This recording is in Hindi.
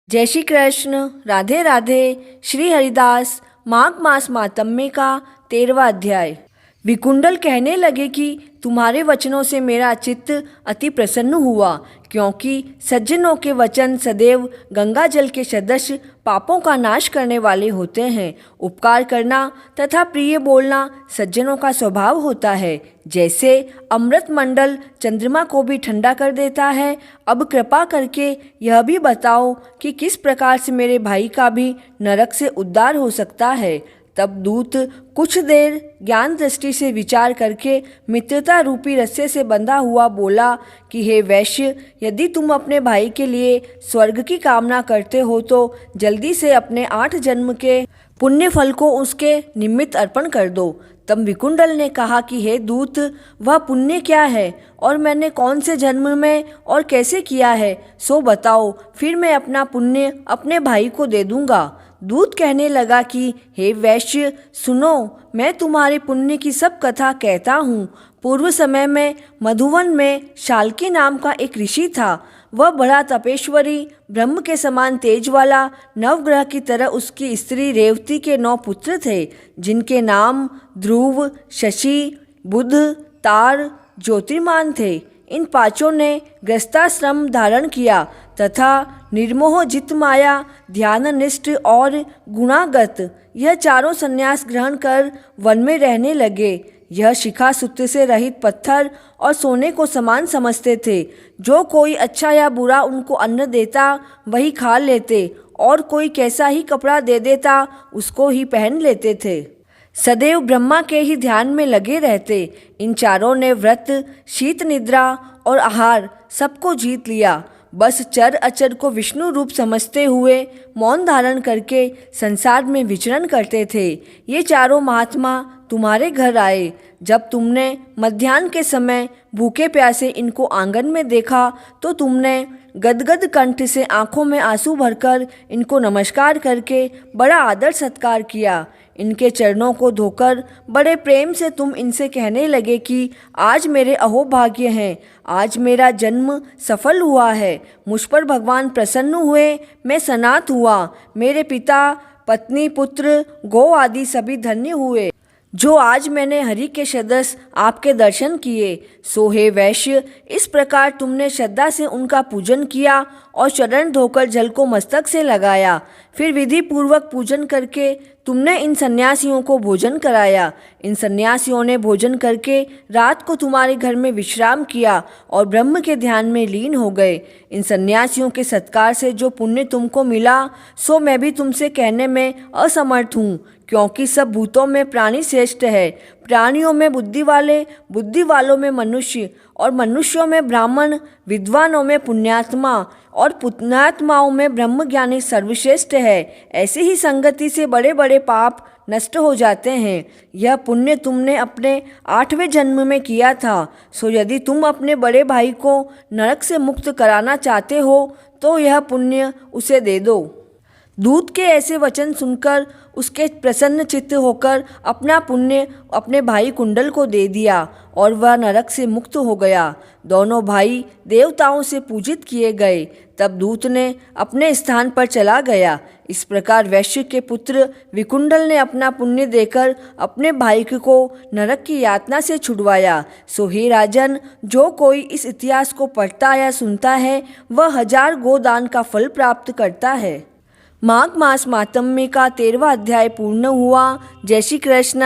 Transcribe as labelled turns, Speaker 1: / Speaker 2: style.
Speaker 1: जय श्री कृष्ण। राधे राधे। श्री हरिदास माघ मास मातम्य का 13वां अध्याय। विकुंडल कहने लगे कि तुम्हारे वचनों से मेरा चित्त अति प्रसन्न हुआ, क्योंकि सज्जनों के वचन सदैव गंगा जल के सदृश पापों का नाश करने वाले होते हैं। उपकार करना तथा प्रिय बोलना सज्जनों का स्वभाव होता है। जैसे अमृत मंडल चंद्रमा को भी ठंडा कर देता है, अब कृपा करके यह भी बताओ कि किस प्रकार से मेरे भाई का भी नरक से उद्धार हो सकता है। तब दूत कुछ देर ज्ञान दृष्टि से विचार करके मित्रता रूपी रस्से से बंधा हुआ बोला कि हे वैश्य, यदि तुम अपने भाई के लिए स्वर्ग की कामना करते हो तो जल्दी से अपने 8 जन्म के पुण्य फल को उसके निमित्त अर्पण कर दो। तब विकुंडल ने कहा कि हे दूत, वह पुण्य क्या है और मैंने कौन से जन्म में और कैसे किया है, सो बताओ, फिर मैं अपना पुण्य अपने भाई को दे दूंगा। दूत कहने लगा कि हे वैश्य, सुनो, मैं तुम्हारे पुण्य की सब कथा कहता हूँ। पूर्व समय में मधुवन में शाल्की नाम का एक ऋषि था। वह बड़ा तपेश्वरी, ब्रह्म के समान तेज वाला, नवग्रह की तरह उसकी स्त्री रेवती के 9 पुत्र थे, जिनके नाम ध्रुव, शशि, बुध, तार, ज्योतिर्मान थे। इन 5 ने गृहस्थाश्रम धारण किया तथा निर्मोह जित माया, ध्याननिष्ठ और गुणागत यह 4 संन्यास ग्रहण कर वन में रहने लगे। यह शिखा सूत्र से रहित पत्थर और सोने को समान समझते थे। जो कोई अच्छा या बुरा उनको अन्न देता वही खा लेते, और कोई कैसा ही कपड़ा दे देता उसको ही पहन लेते थे। सदैव ब्रह्मा के ही ध्यान में लगे रहते। इन 4 ने व्रत, शीत निद्रा और आहार सबको जीत लिया। बस चर अचर को विष्णु रूप समझते हुए मौन धारण करके संसार में विचरण करते थे। ये 4 महात्मा तुम्हारे घर आए। जब तुमने मध्याह्न के समय भूखे प्यासे इनको आंगन में देखा तो तुमने गदगद कंठ से आंखों में आंसू भरकर इनको नमस्कार करके बड़ा आदर सत्कार किया। इनके चरणों को धोकर बड़े प्रेम से तुम इनसे कहने लगे कि आज मेरे अहोभाग्य हैं, आज मेरा जन्म सफल हुआ है, मुझ पर भगवान प्रसन्न हुए, मैं सनात हुआ, मेरे पिता, पत्नी, पुत्र, गौ आदि सभी धन्य हुए, जो आज मैंने हरि के सदस्य आपके दर्शन किए। सो हे वैश्य, इस प्रकार तुमने श्रद्धा से उनका पूजन किया और चरण धोकर जल को मस्तक से लगाया। फिर विधि पूर्वक पूजन करके तुमने इन सन्यासियों को भोजन कराया। इन सन्यासियों ने भोजन करके रात को तुम्हारे घर में विश्राम किया और ब्रह्म के ध्यान में लीन हो गए। इन सन्यासियों के सत्कार से जो पुण्य तुमको मिला सो मैं भी तुमसे कहने में असमर्थ हूँ, क्योंकि सब भूतों में प्राणी श्रेष्ठ है। प्राणियों में बुद्धि वाले, बुद्धि वालों में मनुष्य, और मनुष्यों में ब्राह्मण, विद्वानों में पुण्यात्मा, और पुण्यात्माओं में ब्रह्मज्ञानी सर्वश्रेष्ठ है। ऐसी ही संगति से बड़े बड़े पाप नष्ट हो जाते हैं। यह पुण्य तुमने अपने 8वें जन्म में किया था। सो यदि तुम अपने बड़े भाई को नरक से मुक्त कराना चाहते हो तो यह पुण्य उसे दे दो। दूत के ऐसे वचन सुनकर उसके प्रसन्न चित्त होकर अपना पुण्य अपने भाई कुंडल को दे दिया और वह नरक से मुक्त हो गया। दोनों भाई देवताओं से पूजित किए गए। तब दूत ने अपने स्थान पर चला गया। इस प्रकार वैश्य के पुत्र विकुंडल ने अपना पुण्य देकर अपने भाई को नरक की यातना से छुड़वाया। सो हे राजन, जो कोई इस इतिहास को पढ़ता या सुनता है वह 1000 गोदान का फल प्राप्त करता है। माघ मास मातम्य का 13वां अध्याय पूर्ण हुआ। जय श्री कृष्ण।